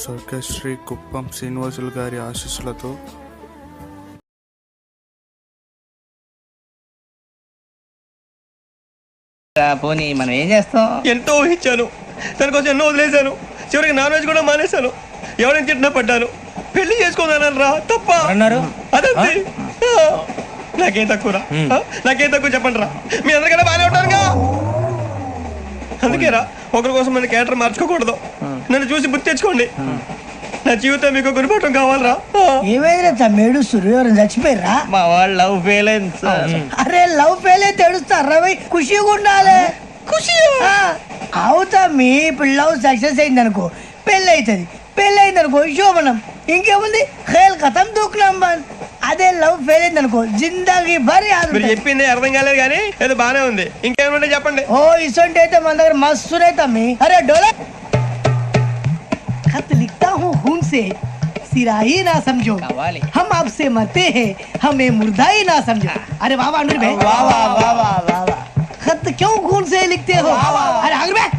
స్వర్గశ్రీ కుప్పం శ్రీనివాసులు గారి ఆశీస్సులతో పోనీ మనం ఏం చేస్తాం? ఎంతో ఊహించాను, దానికోసం ఎన్నో వదిలేశాను. చివరికి నాన్ వెజ్ కూడా మానేశాను. ఎవరైనా తిట్టినా పడ్డాను. పెళ్లి చేసుకోదానని రా తప్ప అన్నారు. అదంతే. నాకేం తక్కువరా? నాకేం తక్కువ చెప్పండి రా. మీ అందరికన్నా బాగానే ఉంటారుగా. అందుకే రా, ఒకరి కోసం మన క్యారెక్టర్ మార్చుకోకూడదు. నన్ను చూసి గుర్తు తెచ్చుకోండి. నా జీవితం మీకు గురిపటం కావాలరా. ఏమైనా తమ్మేడు సూర్యవరం చచ్చిపోయిరా? మా వాళ్ళు లవ్ ఫెయిల్ అయింది సార్. అరే లవ్ ఫెయిల్ అయితే ఏడుస్తారా? ఖుషిగా ఉండాలి. ఖుషి అవుతా. మీ ఇప్పుడు లవ్ సక్సెస్ అయింది అనుకో, పెళ్ళి అవుతుంది. పెళ్ళి అయింది అనుకో శోభనం. ఇంకేముంది, ఖేల్ కథం దూకునాం బాన్. అదే లవ్ ఫెయిల్ అయింది అనుకో జిందాగీ భారీ. మీరు చెప్పింది అర్థం కాలేదు కానీ ఏదో బానే ఉంది. ఇంకేమైనా చెప్పండి. ఓ ఇసొంటి అయితే మన దగ్గర మస్తునే తమ్మి. అరే డోలా खत लिखता हूँ खून से, सिरा ही ना समझो, हम आपसे मरते हैं, हमें मुर्दा ही ना समझो. अरे वाह वाह अनुर भाई, वाह वाह वाह वाह वाह. खत क्यों खून से लिखते हो? अरे अनुर भाई,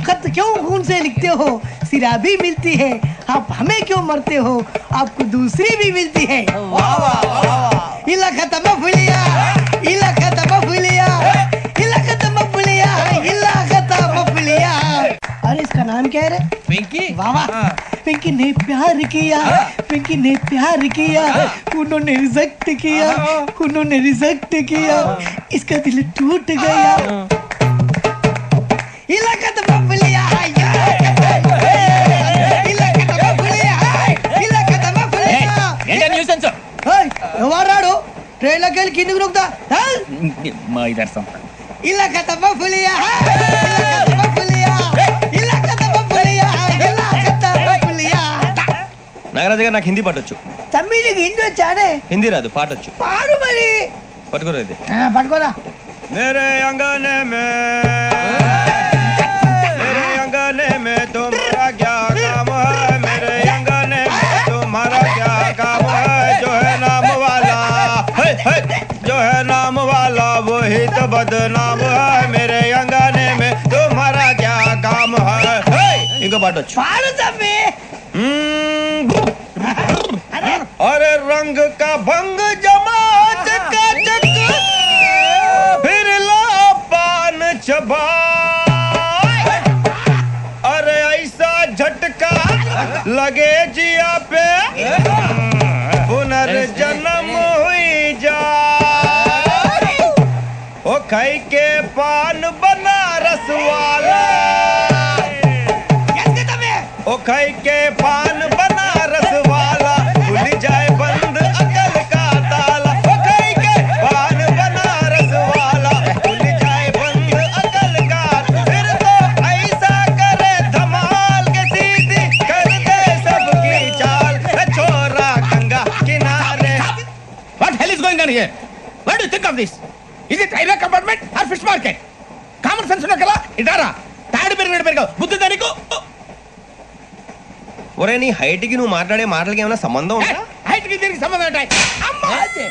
खत क्यों खून से लिखते हो? सिरा भी मिलती है, आप हमें क्यों मरते हो? आपको दूसरी भी मिलती है. वाह वाह वाह. इला खत्म फुलिया, इला खत्म फुलिया, इला खत्म फुलिया, इला खत्म फुलिया. अरे इसका नाम क्या है रे? पिंकी. वाह वाह. पिंकी ने प्यार किया, पिंकी ने प्यार किया, उन्होंने रिजेक्ट किया, उन्होंने रिजेक्ट किया, इसका दिल टूट गया. इलाका तो बबलिया, इलाका तो बबलिया, इलाका तो बबलिया. ఏంటా న్యూసెన్స్? ओए ఎవరాడు? ట్రైన్ లోకి వెళ్ళి కిందికి నొక్కుతా. మా ఇదర్సం. इलाका तो बबलिया, इलाका तो बबलिया, इलाका तो बबलिया, इलाका तो बबलिया. నాగరాజు గారు నాకు హిందీ పాటొచ్చు. తమ్మి నీకు హిందీ వచ్చానే? హిందీ రాదు, పాటొచ్చు. పాడు మరి. పట్టుకోలేదు. పట్టుకోరా. मेरे अंगने में, मेरे अंगने में तुम्हारा क्या काम है? मेरे अंगने में तुम्हारा क्या काम है? जो है नाम वाला, जो है नाम वाला वही तो बदनाम है. मेरे अंगने में तुम्हारा क्या काम है? इनको बाटो. పాడు తమ్మి. अरे रंग का भंग जमा चकाचक, फिर ला पान चबा. अरे ऐसा झटका लगे जिया पे, पुनर्जन्म हुई जा. ओ खाई के पान बनारस वाला, ओ खाई के पान बनारस वाला, खुल जाए बंद अकल का ताला. ओ खाई के पान बनारस वाला, खुल जाए बंद अकल का. फिर तो ऐसा करे धमाल के सीधी कर दे सबकी चाल. छोरा गंगा किनारे. What hell is going on here? What do you think of this? Is it railway compartment or fish market? Common sense ఉన్న కదా ఇటారా. తాడు పెరిగావు బుద్ధి దానికి. ఒరే నీ హైట్ కి నువ్వు మాట్లాడే మాటలకి ఏమైనా సంబంధం ఉందా? హైట్ కి దీనికి సంబంధం ఉంటాయి. అమ్మా అదే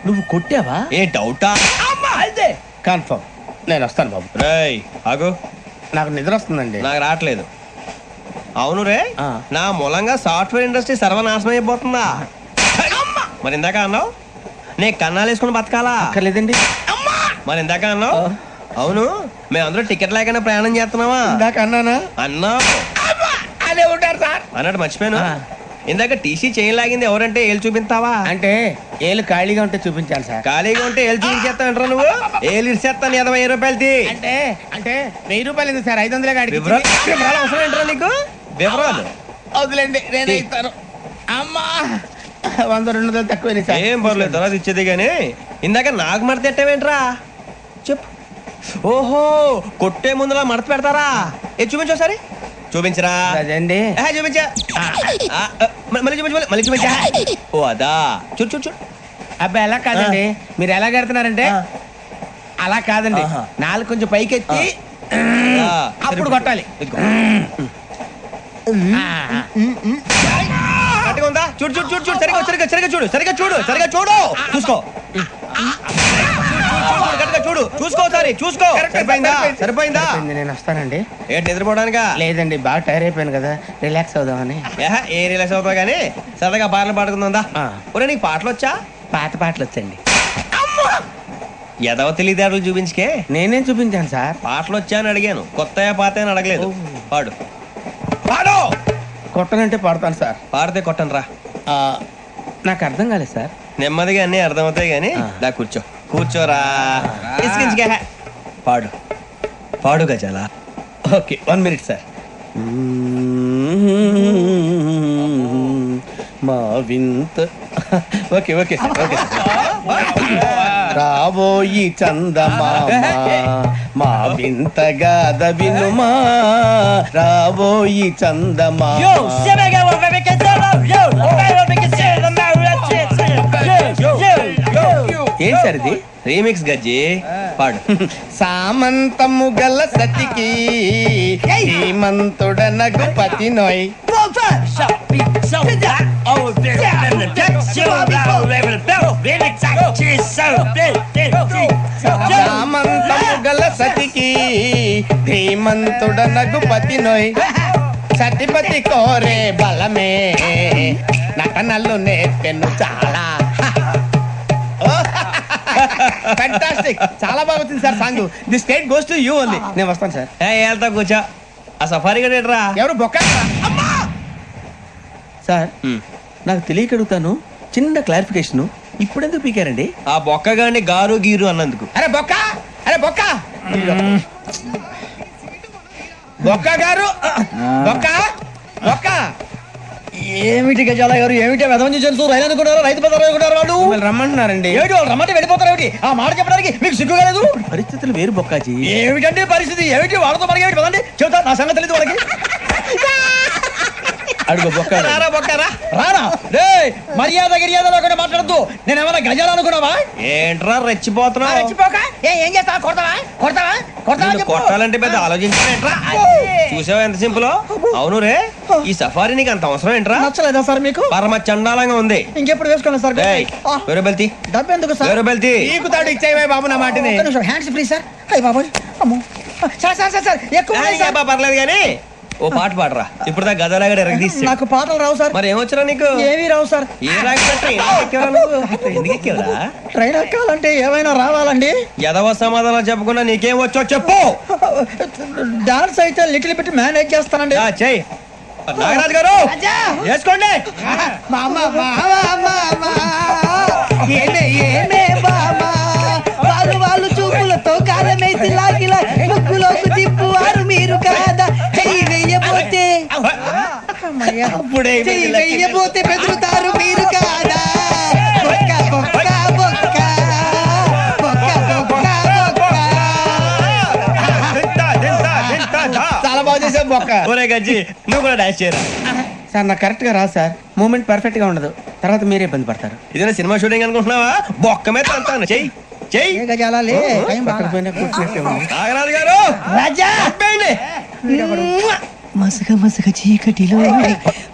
నువ్వు కొట్టావా? ఏ డౌటా? అమ్మా అదే కన్ఫర్మ్. నేను వస్తాను బాబు. రేయ్ ఆగు, నాకు నిద్ర వస్తుందండి. నాకు రావట్లేదు. అవును రే, నా మూలంగా సాఫ్ట్వేర్ ఇండస్ట్రీ సర్వనాశనం అయిపోతుందా? మరి ఇందాక అన్నావు నే కన్నాలు వేసుకుని బతకాలా? అక్కర్లేదండి. మరి ఇందాక అన్నావు అవును మేమందరూ టికెట్ లేకుండా ప్రయాణం చేస్తున్నావా? ఇందాక అన్నానా? అన్నావు. అదే ఉంటారు సార్ అన్నట్టు మర్చిపోయాను. ఇందాక టీసీ చైన్ లాగింది ఎవరంటే ఏళ్ళు చూపిస్తావా? అంటే ఏళ్ళు ఖాళీగా ఉంటే చూపించాలి సార్. ఖాళీగా ఉంటే ఏళ్ళు చూపించేస్తానంటారా నువ్వు? ఏళ్ళు ఇచ్చేస్తాను 20 రూపాయలది. అంటే అంటే 1000 రూపాయలు ఎందుకు సార్? 500 గాడికి వివరాలు అవసరం ఏంటరా నీకు? వివరాలు వదిలేండి, నేనే ఇస్తాను. అమ్మా 100-200 తక్కువ సార్. ఏం పర్లేదు, తర్వాత ఇచ్చేది కానీ ఇందాక నాకు మడత పెట్టావేంట్రా? చెప్పు. ఓహో కొట్టే ముందులా మడత పెడతారా? ఏ చూపించు ఒకసారి. చూపించరా? అదండి. చూపించా. మళ్ళీ చూపించు, మళ్ళీ చూపించా. ఓ అదా, చూడు చూడు చూడు. అబ్బాయి ఎలా కాదండి, మీరు ఎలా కడుతున్నారంటే అలా కాదండి. నాలుగు కొంచెం పైకెత్తి అప్పుడు కొట్టాలి. కరెక్ట్గా ఉందా? చూడు చూడు చూడు చూడు. సరిగా సరిగా సరిగా చూడు, సరిగా చూడు, సరిగా చూడు, సరిగా చూడు. చూసుకో. సరిపోయిందా చూడు, చూసుకోసారి చూసుకో. సరిపోయిందా? సరిపోయిందా? నేను వస్తానండి. ఏంటి నిద్రపోవడానికా? లేదండి, బాగా టైర్ అయిపోయాను కదా, రిలాక్స్ అవుదామని. ఏ రిలాక్స్ అవుతావు కానీ సరదాగా పాటలు పాడుకుందా? ఒరే నీకు పాటలు వచ్చా? పాత పాటలు వచ్చండి. ఎదవ తెలియదారులు చూపించుకే. నేనేం చూపించాను సార్? పాటలు వచ్చా అని అడిగాను, కొత్త పాత అని అడగలేదు. పాడు పాడు. కొట్టనంటే పాడతాను సార్. పాడితే కొట్టను రా. నాకు అర్థం కాలేదు సార్. నెమ్మదిగా అన్ని అర్థమవుతాయి కానీ దా కూర్చో. కూర్చోరా. ఇసుకించుకే. పాడు పాడు గజాల. Okay, 1 minute sir. మా వింత. Okay okay sir, okay sir. రాబోయి చందమామ మా వింత గాథ వినుమా, రాబోయి చందమామ. ఏంటి సార్ ఇది? రీమిక్స్ గజ్జి. పాడు. సామంతము గల సతికి హేమంతుడనగు పతి నోయ్. సామంతము గల సతికి ధీమంతుడనగు పతి నోయ్. సతిపతి కోరే బలమే నటనలు నేర్పెను చాలా. ఫ్యాంటాస్టిక్, చాలా బాగా వచ్చింది sir song. The state goes to you only. నేను వస్తాను సార్. వెళ్తా కూర్చో. ఆ సఫారీ గడేట్రా. ఎవరు బొక్క సార్? నాకు తెలియక అడుగుతాను, చిన్న క్లారిఫికేషన్. ఇప్పుడెందుకు పీకారండి? ఆ బొక్కగాని గారు గీరు అన్నందుకు. అరే బొక్క, అరే బొక్క, బొక్క గారు, బొక్క బొక్క. ఏమిటి గజాల గారు, ఏమిటి వెదవం చూసారు? రైలు అనుకున్నారు, రైతు బజార్ అనుకున్నారు. వాళ్ళు మిమ్మల్ని రమ్మంటున్నారండి. ఏమిటి వాళ్ళు రమ్మంటే వెళ్ళిపోతారు? ఏమిటి ఆ మాట చెప్పడానికి మీకు సిగ్గు కాలేదు? పరిస్థితులు వేరు బొక్కాజీ. ఏమిటండి పరిస్థితి? ఏమిటి వాళ్ళతో మనకి ఏమిటి పదండి చెబుతా, నా సంగతి తెలియదు వాళ్ళకి. అడుగు బొక్క. రారా బొక్కరా. రానా రే, మర్యాద గిర్యాద లేకుండా మాట్లాడద్దు. నేను ఏమన్నా గజాలు అనుకున్నావా? ఏంట్రా రెచ్చిపోతున్నావు? రెచ్చిపోక ఏం చేస్తావా? కొడతావా కొడతావా కొడతావా నిన్ను చెప్పు. కొట్టాలంటే పెద్ద ఆలోచించావేంట్రా? చూసావా ఎంత సింపుల్? అవును రే, ఈ సఫారీ నీకు అంత అవసరం ఏంట్రా? నచ్చలేదా సార్ మీకు? పరమ చండాలంగా ఉంది. ఇంకెప్పుడు వేసుకోండి సార్. వేరే బెల్తి, డబ్బు ఎందుకు సార్? వేరే బెల్తి. నీకు తాడు ఇచ్చేవే బాబు నా మాటని. Hands free sir. అయ్యి బాబోయ్, అమ్మో సార్ సార్ సార్ సార్ ఎక్కువ ఉన్నాయి సార్. పర్లేదు కానీ ఓ పాట పాడరా. ఇప్పుడు దా గదలాగడ ఎరగదీసి. నాకు పాటలు రావు సార్. మరి ఏమొచ్చరా నీకు? ఏమీ రావు సార్. ఏ రాకపోతే ఎందుకు ఎక్కేవరా? ట్రైన్ ఎక్కాలంటే ఏమైనా రావాలండి. ఎదవ సమాధానం చెప్పకుండా నీకేం వచ్చో చెప్పు. డాన్స్ అయితే లిటిల్ బిట్ మేనేజ్ చేస్తానండి. చెయ్యి. నాగరాజు గారు వేసుకోండి. మామ మామ ఏమే ఏమే బామా, వాళ్ళు చూపులతో కాలమేసి లాగిలా ముక్కులోకి తిప్పువారు మీరు కాదా? చెయ్యి వెయ్యబోతే చెయ్యి వెయ్యబోతే బెదురుతారు మీరు కాదా? బొక్క బొక్క బొక్క బొక్క బొక్క బొక్క. చాలా బాగా చేసావు బొక్క. ఒరే గజ్జి, నువ్వు కూడా డాన్స్ చేయరా. సార్ నాకు కరెక్ట్ గా రాదు సార్. మూమెంట్ పర్ఫెక్ట్ గా ఉండదు, తర్వాత మీరే ఇబ్బంది పడతారు. ఇదేనా సినిమా షూటింగ్ అనుకుంటున్నావా? బొక్క మీద అంటాను. చెయ్యి చెయ్యి. ఏ గజాలాలే టైం బాగా. పక్కన పోయినా కూర్చున్నట్టే ఉంది. నాగరాజు గారు రాజా చెప్పండి. మసక మసక చీకటిలో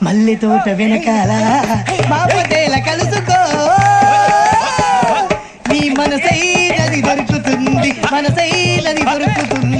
మల్లె తోట వెనకాల బాపతేల కలుసుకో, నీ మనసైనది దొరుకుతుంది, మనసైనది దొరుకుతుంది.